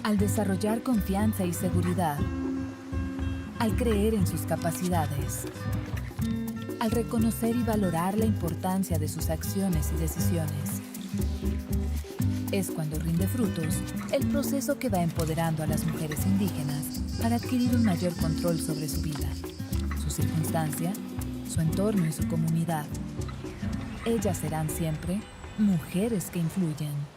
al desarrollar confianza y seguridad, al creer en sus capacidades, al reconocer y valorar la importancia de sus acciones y decisiones. Es cuando rinde frutos el proceso que va empoderando a las mujeres indígenas para adquirir un mayor control sobre su vida, su circunstancia, su entorno y su comunidad. Ellas serán siempre mujeres que influyen.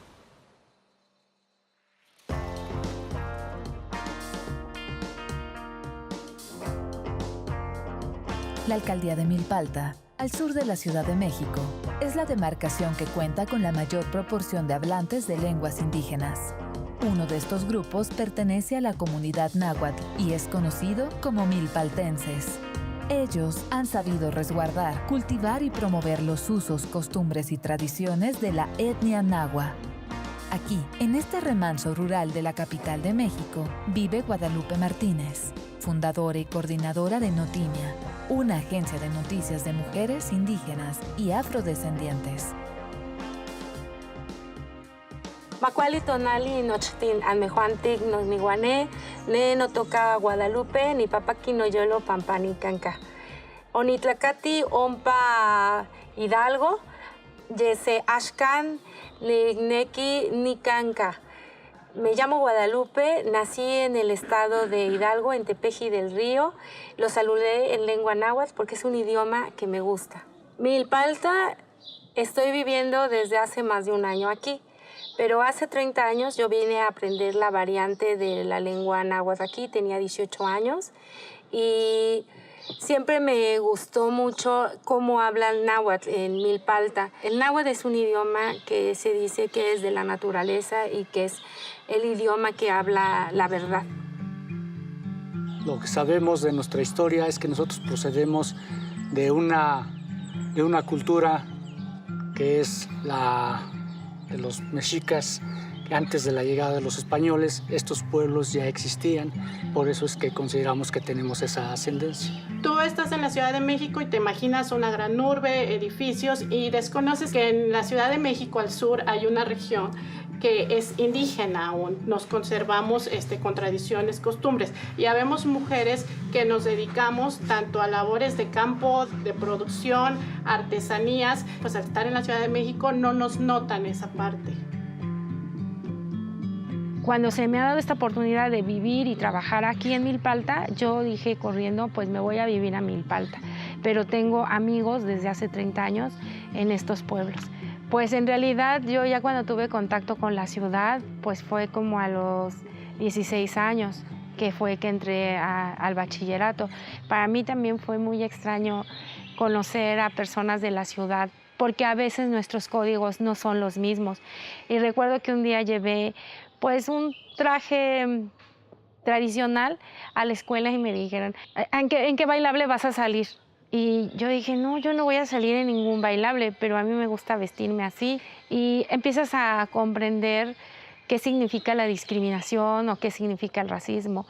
La alcaldía de Milpalta, al sur de la Ciudad de México, es la demarcación que cuenta con la mayor proporción de hablantes de lenguas indígenas. Uno de estos grupos pertenece a la comunidad náhuatl y es conocido como milpaltenses. Ellos han sabido resguardar, cultivar y promover los usos, costumbres y tradiciones de la etnia náhuatl. Aquí, en este remanso rural de la capital de México, vive Guadalupe Martínez, fundadora y coordinadora de Notinia, una agencia de noticias de mujeres indígenas y afrodescendientes. Macuali tonali nochtin anmejuantic niguané, ne no toca Guadalupe, ni papaki no yolo pampani canca. Onitlacati ompa Hidalgo, yese ashkan ligneki ni canca. Me llamo Guadalupe, nací en el estado de Hidalgo, en Tepeji del Río. Lo saludé en lengua náhuatl porque es un idioma que me gusta. Milpalta, estoy viviendo desde hace más de un año aquí, pero hace 30 años yo vine a aprender la variante de la lengua náhuatl aquí, tenía 18 años y siempre me gustó mucho cómo hablan náhuatl en Milpalta. El náhuatl es un idioma que se dice que es de la naturaleza y que es el idioma que habla la verdad. Lo que sabemos de nuestra historia es que nosotros procedemos de una cultura que es la de los mexicas, que antes de la llegada de los españoles estos pueblos ya existían, por eso es que consideramos que tenemos esa ascendencia. Tú estás en la Ciudad de México y te imaginas una gran urbe, edificios, y desconoces que en la Ciudad de México al sur hay una región que es indígena aún. Nos conservamos con tradiciones, costumbres. Y habemos mujeres que nos dedicamos tanto a labores de campo, de producción, artesanías. Pues al estar en la Ciudad de México no nos notan esa parte. Cuando se me ha dado esta oportunidad de vivir y trabajar aquí en Milpalta, yo dije corriendo, pues me voy a vivir a Milpalta. Pero tengo amigos desde hace 30 años en estos pueblos. Pues en realidad yo ya cuando tuve contacto con la ciudad, pues fue como a los 16 años, que fue que entré al bachillerato. Para mí también fue muy extraño conocer a personas de la ciudad, porque a veces nuestros códigos no son los mismos. Y recuerdo que un día llevé pues un traje tradicional a la escuela y me dijeron, ¿en qué bailable vas a salir? Y yo dije, no, yo no voy a salir en ningún bailable, pero a mí me gusta vestirme así. Y empiezas a comprender qué significa la discriminación o qué significa el racismo.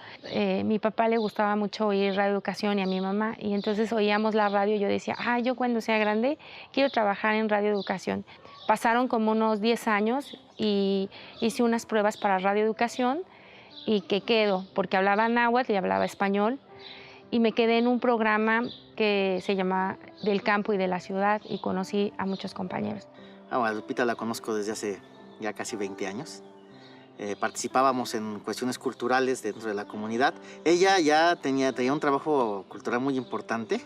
Mi papá le gustaba mucho oír Radio Educación y a mi mamá, y entonces oíamos la radio y yo decía, yo cuando sea grande quiero trabajar en Radio Educación. Pasaron como unos 10 años y hice unas pruebas para Radio Educación y que quedo, porque hablaba náhuatl y hablaba español, y me quedé en un programa que se llama Del Campo y de la Ciudad y conocí a muchos compañeros. A Lupita la conozco desde hace ya casi 20 años. Participábamos en cuestiones culturales dentro de la comunidad. Ella ya tenía un trabajo cultural muy importante.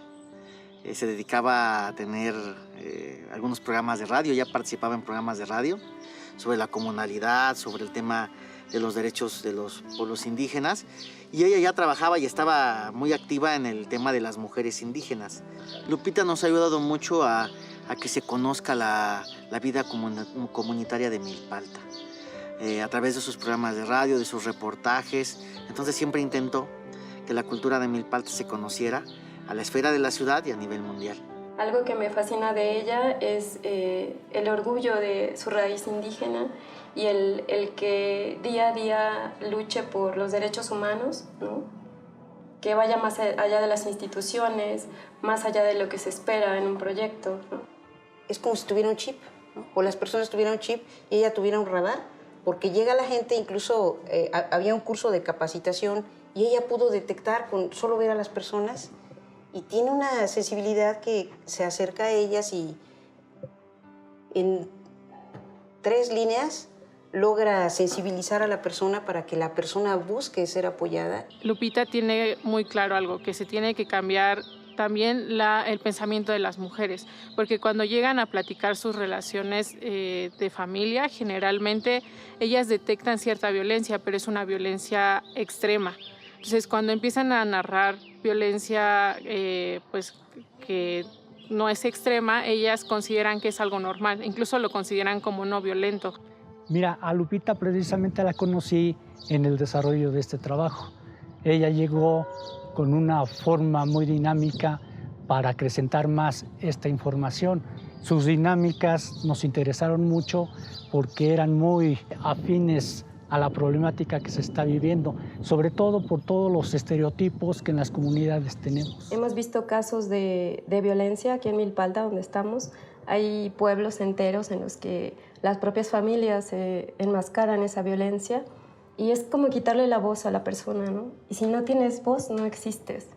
Se dedicaba a tener algunos programas de radio, ya participaba en programas de radio sobre la comunalidad, sobre el tema de los derechos de los pueblos indígenas, y ella ya trabajaba y estaba muy activa en el tema de las mujeres indígenas. Lupita nos ha ayudado mucho a que se conozca la vida comunitaria de Milpalta, a través de sus programas de radio, de sus reportajes. Entonces siempre intentó que la cultura de Milpalta se conociera a la esfera de la ciudad y a nivel mundial. Algo que me fascina de ella es el orgullo de su raíz indígena y el que día a día luche por los derechos humanos, ¿no? Que vaya más allá de las instituciones, más allá de lo que se espera en un proyecto, ¿no? Es como si tuviera un chip, ¿no? O las personas tuvieran un chip y ella tuviera un radar, porque llega la gente, incluso había un curso de capacitación y ella pudo detectar con solo ver a las personas y tiene una sensibilidad que se acerca a ellas y en 3 líneas logra sensibilizar a la persona para que la persona busque ser apoyada. Lupita tiene muy claro algo, que se tiene que cambiar también el pensamiento de las mujeres, porque cuando llegan a platicar sus relaciones de familia, generalmente ellas detectan cierta violencia, pero es una violencia extrema. Entonces, cuando empiezan a narrar violencia pues que no es extrema, ellas consideran que es algo normal, incluso lo consideran como no violento. Mira, a Lupita precisamente la conocí en el desarrollo de este trabajo. Ella llegó con una forma muy dinámica para acrecentar más esta información. Sus dinámicas nos interesaron mucho porque eran muy afines a la problemática que se está viviendo, sobre todo por todos los estereotipos que en las comunidades tenemos. Hemos visto casos de violencia aquí en Milpalta, donde estamos. Hay pueblos enteros en los que las propias familias enmascaran esa violencia y es como quitarle la voz a la persona, ¿no? Y si no tienes voz, no existes.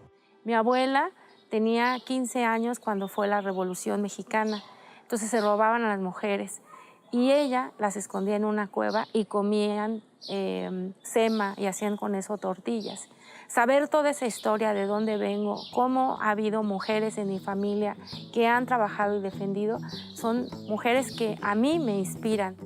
Mi abuela tenía 15 años cuando fue la Revolución Mexicana, entonces se robaban a las mujeres y ella las escondía en una cueva y comían sema y hacían con eso tortillas. Saber toda esa historia, de dónde vengo, cómo ha habido mujeres en mi familia que han trabajado y defendido, son mujeres que a mí me inspiran.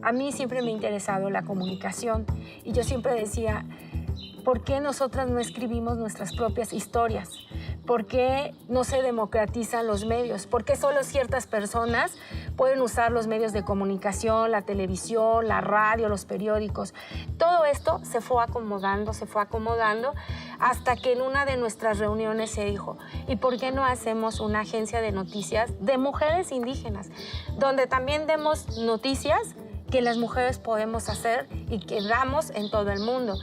A mí siempre me ha interesado la comunicación y yo siempre decía, ¿por qué nosotras no escribimos nuestras propias historias? ¿Por qué no se democratizan los medios? ¿Por qué solo ciertas personas pueden usar los medios de comunicación, la televisión, la radio, los periódicos? Todo esto se fue acomodando, hasta que en una de nuestras reuniones se dijo, ¿y por qué no hacemos una agencia de noticias de mujeres indígenas? Donde también demos noticias que las mujeres podemos hacer y que damos en todo el mundo.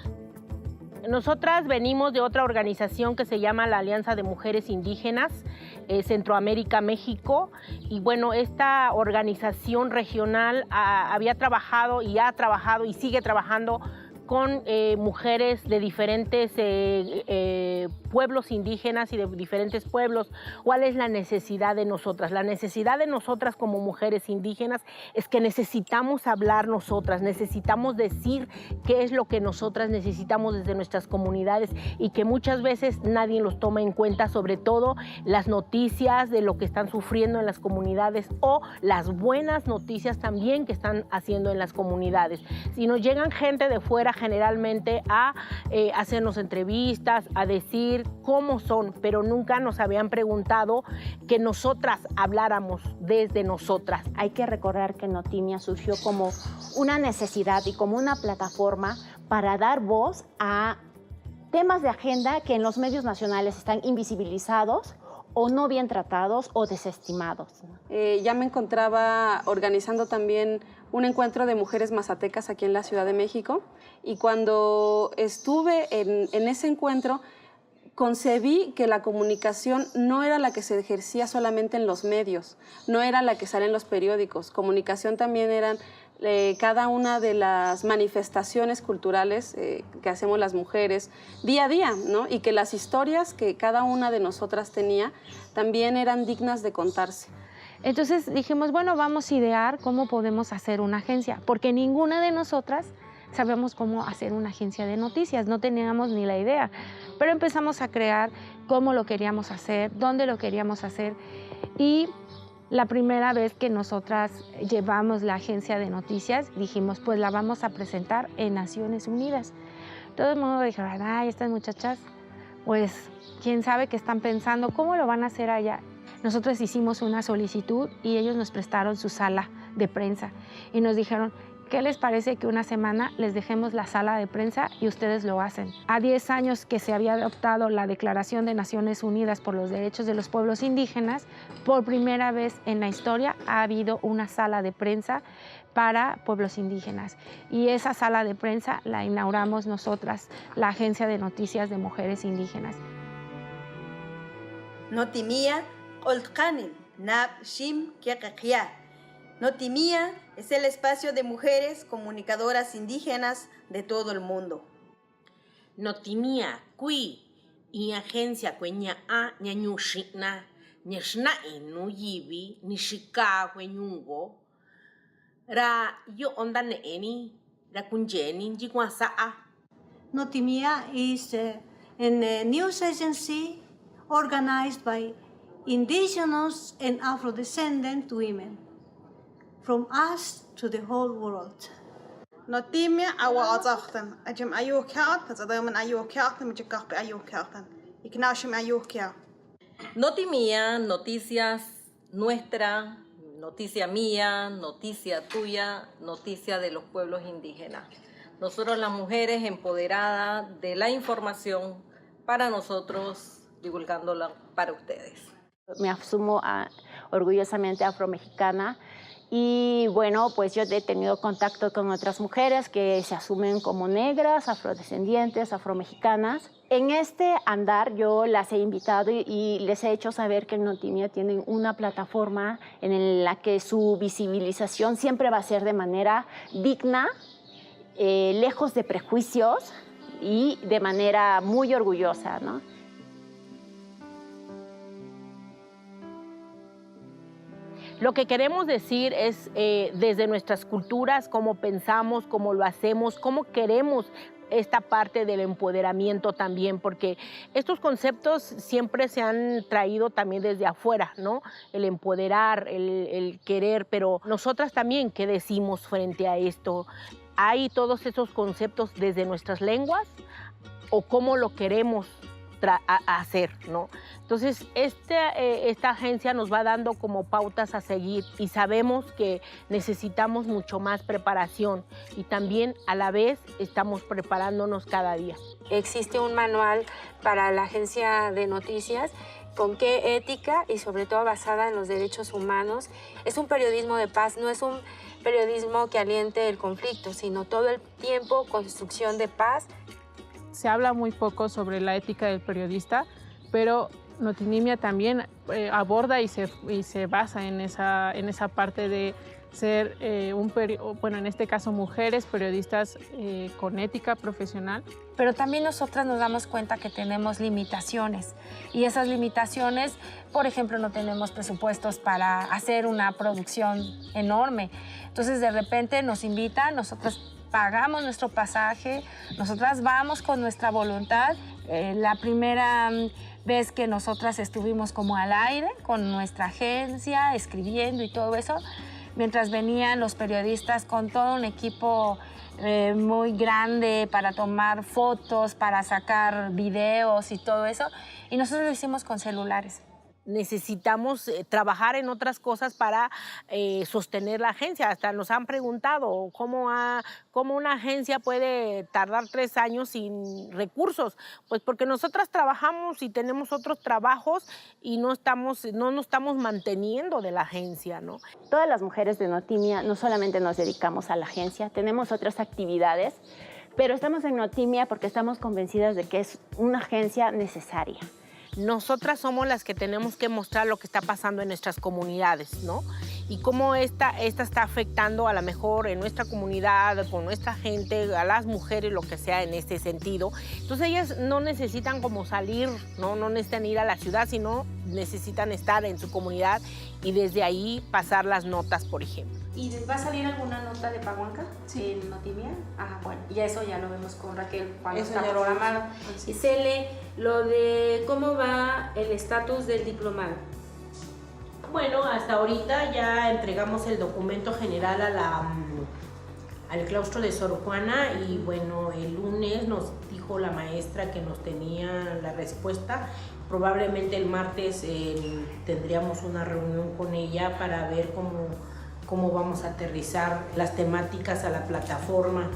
Nosotras venimos de otra organización que se llama la Alianza de Mujeres Indígenas, Centroamérica, México, y bueno, esta organización regional había trabajado y ha trabajado y sigue trabajando con mujeres de diferentes pueblos indígenas y de diferentes pueblos. ¿Cuál es la necesidad de nosotras? La necesidad de nosotras como mujeres indígenas es que necesitamos hablar nosotras, necesitamos decir qué es lo que nosotras necesitamos desde nuestras comunidades y que muchas veces nadie los toma en cuenta, sobre todo las noticias de lo que están sufriendo en las comunidades o las buenas noticias también que están haciendo en las comunidades. Si nos llegan gente de fuera generalmente a hacernos entrevistas, a decir cómo son, pero nunca nos habían preguntado que nosotras habláramos desde nosotras. Hay que recordar que Notimia surgió como una necesidad y como una plataforma para dar voz a temas de agenda que en los medios nacionales están invisibilizados o no bien tratados o desestimados. Ya me encontraba organizando también un encuentro de mujeres mazatecas aquí en la Ciudad de México y cuando estuve en ese encuentro concebí que la comunicación no era la que se ejercía solamente en los medios, no era la que sale en los periódicos. Comunicación también eran cada una de las manifestaciones culturales que hacemos las mujeres día a día, ¿no? Y que las historias que cada una de nosotras tenía también eran dignas de contarse. Entonces dijimos, bueno, vamos a idear cómo podemos hacer una agencia, porque ninguna de nosotras sabíamos cómo hacer una agencia de noticias, no teníamos ni la idea, pero empezamos a crear cómo lo queríamos hacer, dónde lo queríamos hacer y la primera vez que nosotras llevamos la agencia de noticias dijimos, pues la vamos a presentar en Naciones Unidas. Todo el mundo dijo, ay, estas muchachas, pues quién sabe qué están pensando, cómo lo van a hacer allá. Nosotros hicimos una solicitud y ellos nos prestaron su sala de prensa y nos dijeron, ¿Qué les parece que una semana les dejemos la sala de prensa y ustedes lo hacen? A 10 años que se había adoptado la Declaración de Naciones Unidas por los Derechos de los Pueblos Indígenas, por primera vez en la historia ha habido una sala de prensa para pueblos indígenas. Y esa sala de prensa la inauguramos nosotras, la Agencia de Noticias de Mujeres Indígenas. Notimía, Olkanin, Nab, Shim, Kiakakia. Notimía es el espacio de mujeres comunicadoras indígenas de todo el mundo. Notimía, Kui, y agencia Cueña A, Ñañushina, Ñashna Inuyibi, Nishika, Cueñungo, Ra yo onda neeni, ra kunjeni, jiguasaa. Notimia is a news agency organized by indigenous and Afro-descendant women, from us to the whole world. Notimia awa azachtan, ajem ayukiat, azadaman ayukiat, mijikah be ayukiatan, iknashim ayukia. Notimia, noticias nuestra. Noticia mía, noticia tuya, noticia de los pueblos indígenas. Nosotros las mujeres empoderadas de la información para nosotros, divulgándola para ustedes. Me asumo orgullosamente afromexicana y bueno, pues yo he tenido contacto con otras mujeres que se asumen como negras, afrodescendientes, afromexicanas. En este andar yo las he invitado y les he hecho saber que en Notimia tienen una plataforma en la que su visibilización siempre va a ser de manera digna, lejos de prejuicios y de manera muy orgullosa, ¿no? Lo que queremos decir es desde nuestras culturas, cómo pensamos, cómo lo hacemos, cómo queremos esta parte del empoderamiento también, porque estos conceptos siempre se han traído también desde afuera, ¿no? El empoderar, el querer, pero nosotras también, ¿qué decimos frente a esto? ¿Hay todos esos conceptos desde nuestras lenguas o cómo lo queremos hacer, ¿no? Entonces, esta agencia nos va dando como pautas a seguir y sabemos que necesitamos mucho más preparación y también a la vez estamos preparándonos cada día. Existe un manual para la agencia de noticias con qué ética y sobre todo basada en los derechos humanos. Es un periodismo de paz, no es un periodismo que aliente el conflicto, sino todo el tiempo construcción de paz. Se habla muy poco sobre la ética del periodista, pero Notimia también aborda y se basa en esa parte de ser, bueno, en este caso mujeres periodistas con ética profesional. Pero también nosotras nos damos cuenta que tenemos limitaciones y esas limitaciones, por ejemplo, no tenemos presupuestos para hacer una producción enorme. Entonces, de repente nos invitan, nosotros pagamos nuestro pasaje, nosotras vamos con nuestra voluntad. La primera vez que nosotras estuvimos como al aire con nuestra agencia, escribiendo y todo eso, mientras venían los periodistas con todo un equipo muy grande para tomar fotos, para sacar videos y todo eso, y nosotros lo hicimos con celulares. Necesitamos trabajar en otras cosas para sostener la agencia. Hasta nos han preguntado cómo una agencia puede tardar 3 años sin recursos. Pues porque nosotras trabajamos y tenemos otros trabajos y no nos estamos manteniendo de la agencia, ¿no? Todas las mujeres de Notimia no solamente nos dedicamos a la agencia, tenemos otras actividades, pero estamos en Notimia porque estamos convencidas de que es una agencia necesaria. Nosotras somos las que tenemos que mostrar lo que está pasando en nuestras comunidades, ¿no? Y cómo esta está afectando a lo mejor en nuestra comunidad, con nuestra gente, a las mujeres, lo que sea en este sentido. Entonces ellas no necesitan como salir, no necesitan ir a la ciudad, sino necesitan estar en su comunidad y desde ahí pasar las notas, por ejemplo. ¿Y va a salir alguna nota de Pahuanca en Notimia? Ah, bueno, y eso ya lo vemos con Raquel cuando está programado. Y Cele, lo de cómo va el estatus del diplomado. Bueno, hasta ahorita ya entregamos el documento general al claustro de Sor Juana y bueno, el lunes nos dijo la maestra que nos tenía la respuesta. Probablemente el martes tendríamos una reunión con ella para ver cómo cómo vamos a aterrizar las temáticas a la plataforma.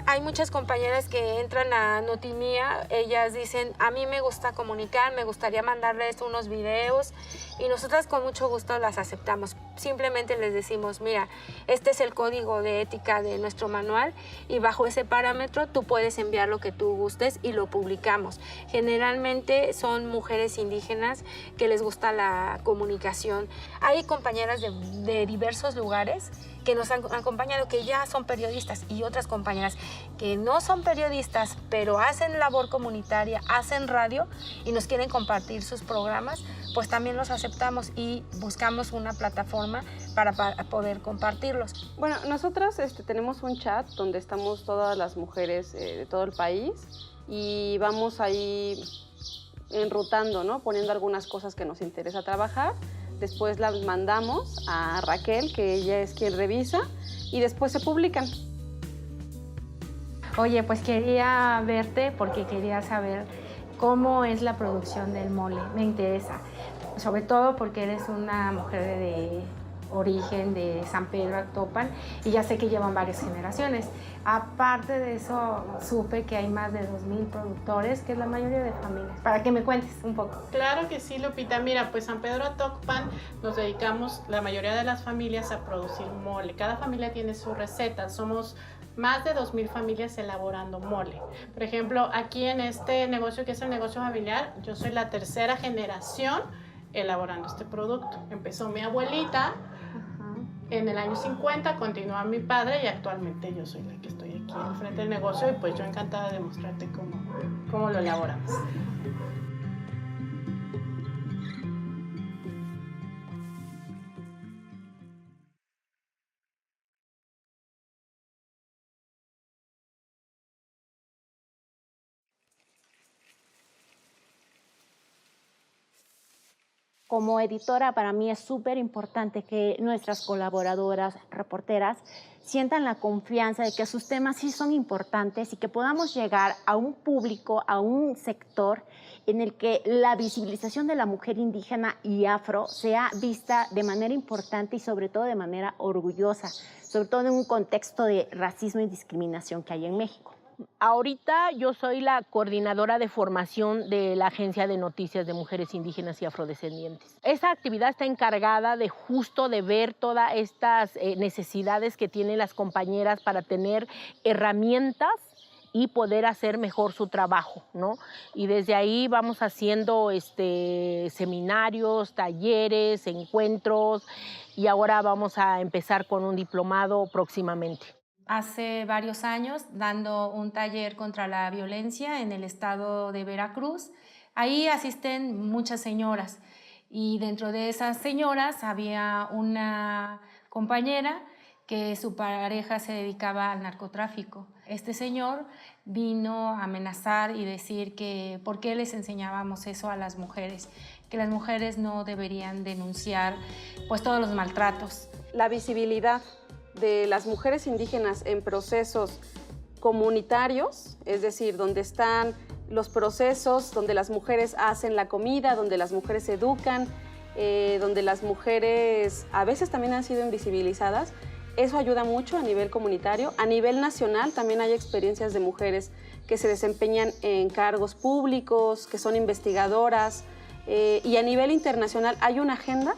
Hay muchas compañeras que entran a Notimía, ellas dicen, a mí me gusta comunicar, me gustaría mandarles unos videos y nosotras con mucho gusto las aceptamos. Simplemente les decimos, mira, este es el código de ética de nuestro manual y bajo ese parámetro tú puedes enviar lo que tú gustes y lo publicamos. Generalmente son mujeres indígenas que les gusta la comunicación. Hay compañeras de diversos lugares que nos han acompañado, que ya son periodistas, y otras compañeras que no son periodistas, pero hacen labor comunitaria, hacen radio y nos quieren compartir sus programas, pues también los aceptamos y buscamos una plataforma para poder compartirlos. Bueno, nosotras tenemos un chat donde estamos todas las mujeres de todo el país y vamos ahí enrutando, ¿no? Poniendo algunas cosas que nos interesa trabajar. Después las mandamos a Raquel, que ella es quien revisa, y después se publican. Oye, pues quería verte porque quería saber cómo es la producción del mole. Me interesa, sobre todo porque eres una mujer de origen de San Pedro Actopan y ya sé que llevan varias generaciones. Aparte de eso, supe que hay más de 2,000 productores, que es la mayoría de familias. Para que me cuentes un poco. Claro que sí, Lupita. Mira, pues San Pedro Actopan nos dedicamos, la mayoría de las familias, a producir mole. Cada familia tiene su receta. Somos más de 2,000 familias elaborando mole. Por ejemplo, aquí en este negocio, que es el negocio familiar, yo soy la tercera generación elaborando este producto. Empezó mi abuelita en el año 50, continúa mi padre y actualmente yo soy la que estoy aquí al frente del negocio y pues yo encantada de mostrarte cómo lo elaboramos. Como editora, para mí es súper importante que nuestras colaboradoras, reporteras, sientan la confianza de que sus temas sí son importantes y que podamos llegar a un público, a un sector en el que la visibilización de la mujer indígena y afro sea vista de manera importante y sobre todo de manera orgullosa, sobre todo en un contexto de racismo y discriminación que hay en México. Ahorita yo soy la coordinadora de formación de la Agencia de Noticias de Mujeres Indígenas y Afrodescendientes. Esa actividad está encargada de justo de ver todas estas necesidades que tienen las compañeras para tener herramientas y poder hacer mejor su trabajo, ¿no? Y desde ahí vamos haciendo seminarios, talleres, encuentros y ahora vamos a empezar con un diplomado próximamente. Hace varios años dando un taller contra la violencia en el estado de Veracruz. Ahí asisten muchas señoras y dentro de esas señoras había una compañera que su pareja se dedicaba al narcotráfico. Este señor vino a amenazar y decir que por qué les enseñábamos eso a las mujeres, que las mujeres no deberían denunciar pues todos los maltratos. La visibilidad de las mujeres indígenas en procesos comunitarios, es decir, donde están los procesos donde las mujeres hacen la comida, donde las mujeres educan, donde las mujeres a veces también han sido invisibilizadas. Eso ayuda mucho a nivel comunitario. A nivel nacional también hay experiencias de mujeres que se desempeñan en cargos públicos, que son investigadoras, y a nivel internacional hay una agenda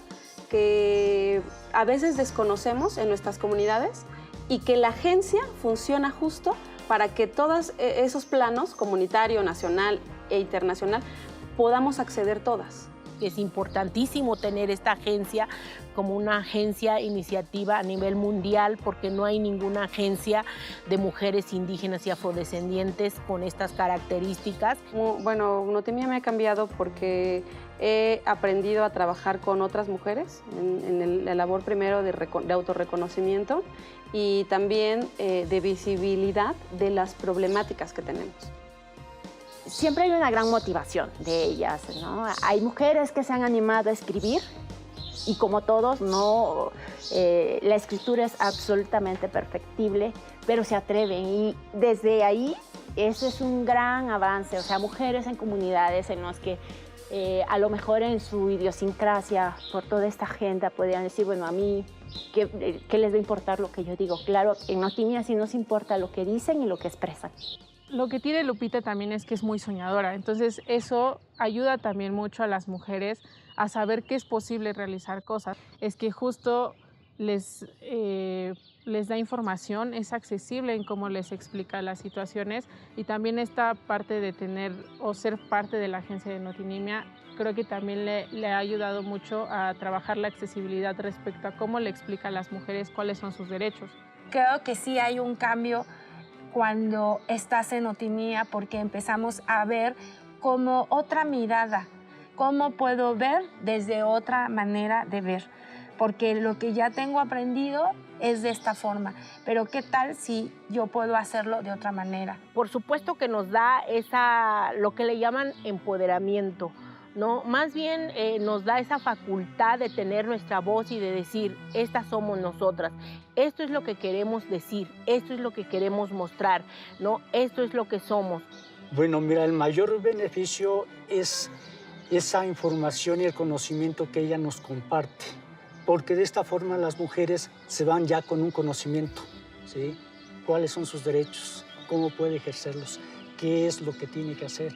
que a veces desconocemos en nuestras comunidades y que la agencia funciona justo para que todos esos planos, comunitario, nacional e internacional, podamos acceder todas. Es importantísimo tener esta agencia como una agencia iniciativa a nivel mundial porque no hay ninguna agencia de mujeres indígenas y afrodescendientes con estas características. Bueno, Notimía me ha cambiado porque he aprendido a trabajar con otras mujeres en la labor primero de autorreconocimiento y también de visibilidad de las problemáticas que tenemos. Siempre hay una gran motivación de ellas, ¿no? Hay mujeres que se han animado a escribir y como todos, no, la escritura es absolutamente perfectible, pero se atreven y desde ahí eso es un gran avance. O sea, mujeres en comunidades en las que A lo mejor en su idiosincrasia, por toda esta agenda, podrían decir, bueno, a mí, ¿qué les va a importar lo que yo digo? Claro, en Notimia sí nos importa lo que dicen y lo que expresan. Lo que tiene Lupita también es que es muy soñadora, entonces eso ayuda también mucho a las mujeres a saber que es posible realizar cosas. Es que justo les da información, es accesible en cómo les explica las situaciones, y también esta parte de tener o ser parte de la agencia de Notinimia, creo que también le ha ayudado mucho a trabajar la accesibilidad respecto a cómo le explica a las mujeres cuáles son sus derechos. Creo que sí hay un cambio cuando estás en Notimia, porque empezamos a ver como otra mirada, cómo puedo ver desde otra manera de ver, porque lo que ya tengo aprendido es de esta forma, pero ¿qué tal si yo puedo hacerlo de otra manera? Por supuesto que nos da lo que le llaman empoderamiento, ¿no? Más bien nos da esa facultad de tener nuestra voz y de decir, estas somos nosotras, esto es lo que queremos decir, esto es lo que queremos mostrar, ¿no? Esto es lo que somos. Bueno, mira, el mayor beneficio es esa información y el conocimiento que ella nos comparte, porque de esta forma las mujeres se van ya con un conocimiento, ¿sí? ¿Cuáles son sus derechos? ¿Cómo puede ejercerlos? ¿Qué es lo que tiene que hacer?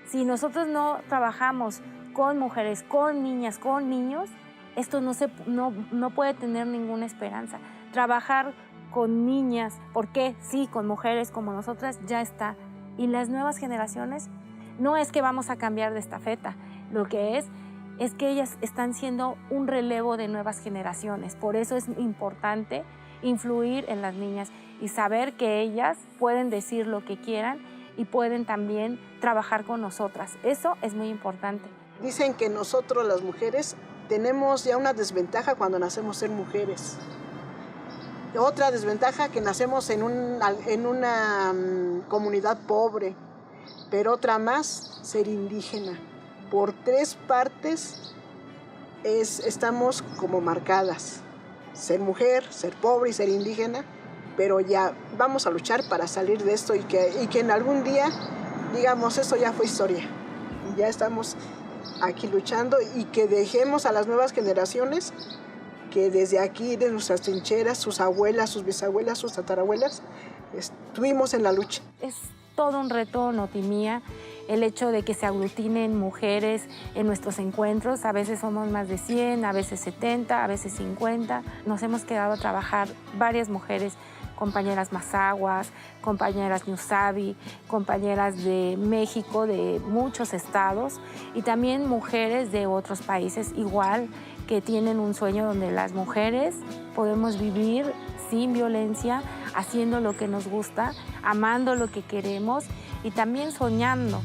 Si nosotros no trabajamos con mujeres, con niñas, con niños, esto no puede tener ninguna esperanza. Trabajar con niñas, porque sí, con mujeres como nosotras ya está. Y las nuevas generaciones, no es que vamos a cambiar de estafeta, lo que es que ellas están siendo un relevo de nuevas generaciones. Por eso es importante influir en las niñas y saber que ellas pueden decir lo que quieran y pueden también trabajar con nosotras. Eso es muy importante. Dicen que nosotros las mujeres tenemos ya una desventaja cuando nacemos ser mujeres. Otra desventaja que nacemos en una comunidad pobre, pero otra más, ser indígena. Por 3 partes estamos como marcadas. Ser mujer, ser pobre y ser indígena, pero ya vamos a luchar para salir de esto y que en algún día digamos, eso ya fue historia. Ya estamos aquí luchando y que dejemos a las nuevas generaciones que desde aquí, de nuestras trincheras, sus abuelas, sus bisabuelas, sus tatarabuelas, estuvimos en la lucha. Es todo un reto Notimia, el hecho de que se aglutinen mujeres en nuestros encuentros. A veces somos más de 100, a veces 70, a veces 50. Nos hemos quedado a trabajar varias mujeres, compañeras mazahuas, compañeras ñusabi, compañeras de México, de muchos estados, y también mujeres de otros países igual, que tienen un sueño donde las mujeres podemos vivir sin violencia, haciendo lo que nos gusta, amando lo que queremos y también soñando.